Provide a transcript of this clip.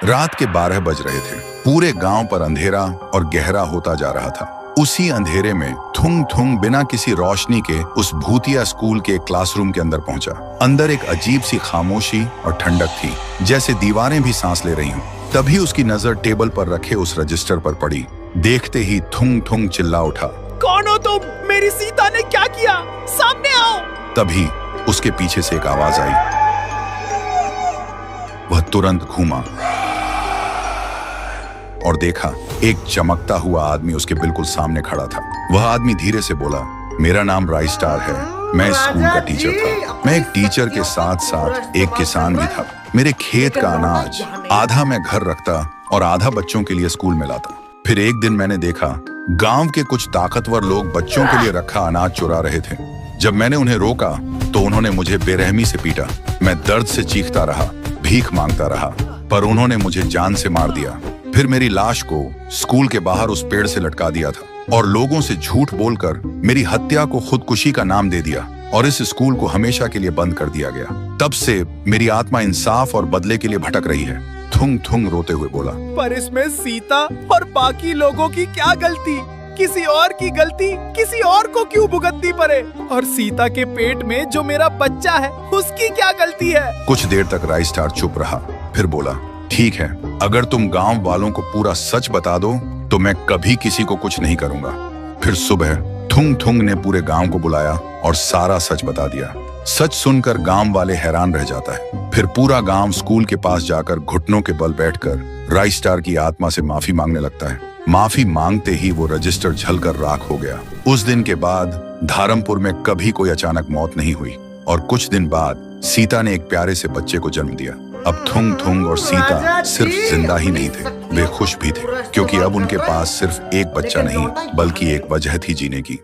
रात के 12 बज रहे थे। पूरे गांव पर अंधेरा और गहरा होता जा रहा था। उसी अंधेरे में थुंग थुंग बिना किसी रोशनी के उस भूतिया स्कूल के क्लासरूम के अंदर पहुंचा। अंदर एक अजीब सी खामोशी और ठंडक थी, जैसे दीवारें भी सांस ले रही हों। तभी उसकी नजर टेबल पर रखे उस रजिस्टर पर पड़ी। देखते ही थुंग थुंग चिल्ला उठा, कौन हो तुम? मेरी सीता ने क्या किया? सामने आओ। तभी उसके पीछे से एक आवाज आई। वह तुरंत घूमा और देखा एक चमकता हुआ आदमी उसके बिल्कुल सामने खड़ा था। वह आदमी धीरे से बोला, मेरा नाम राइस्टार है। मैं स्कूल का टीचर था। मैं एक टीचर के साथ साथ एक किसान भी था। मेरे खेत का अनाज आधा मैं घर रखता और आधा बच्चों के लिए स्कूल में लाता। फिर एक दिन मैंने देखा गांव के कुछ ताकतवर लोग बच्चों के लिए रखा अनाज चुरा रहे थे। जब मैंने उन्हें रोका तो उन्होंने मुझे बेरहमी से पीटा। मैं दर्द से चीखता रहा, भीख मांगता रहा, पर उन्होंने मुझे जान से मार दिया। फिर मेरी लाश को स्कूल के बाहर उस पेड़ से लटका दिया था और लोगों से झूठ बोलकर मेरी हत्या को खुदकुशी का नाम दे दिया और इस स्कूल को हमेशा के लिए बंद कर दिया गया। तब से मेरी आत्मा इंसाफ और बदले के लिए भटक रही है। थुंग थुंग रोते हुए बोला, पर इसमें सीता और बाकी लोगों की क्या गलती? किसी और की गलती किसी और को क्यों भुगतनी पड़े? और सीता के पेट में जो मेरा बच्चा है उसकी क्या गलती है? कुछ देर तक राइस्टार चुप रहा, फिर बोला, ठीक है, अगर तुम गांव वालों को पूरा सच बता दो तो मैं कभी किसी को कुछ नहीं करूंगा। फिर सुबह थुंग थुंग ने पूरे गांव को बुलाया और सारा सच बता दिया। सच सुनकर गांव वाले हैरान रह जाता है। फिर पूरा गांव स्कूल के पास जाकर घुटनों के बल बैठकर राइस्टार की आत्मा से माफी मांगने लगता है। माफी मांगते ही वो रजिस्टर जलकर राख हो गया। उस दिन के बाद धारमपुर में कभी कोई अचानक मौत नहीं हुई और कुछ दिन बाद सीता ने एक प्यारे से बच्चे को जन्म दिया। अब थुंग थुंग और सीता सिर्फ जिंदा ही नहीं थे, वे खुश भी थे, क्योंकि अब उनके पास सिर्फ एक बच्चा नहीं बल्कि एक वजह थी जीने की।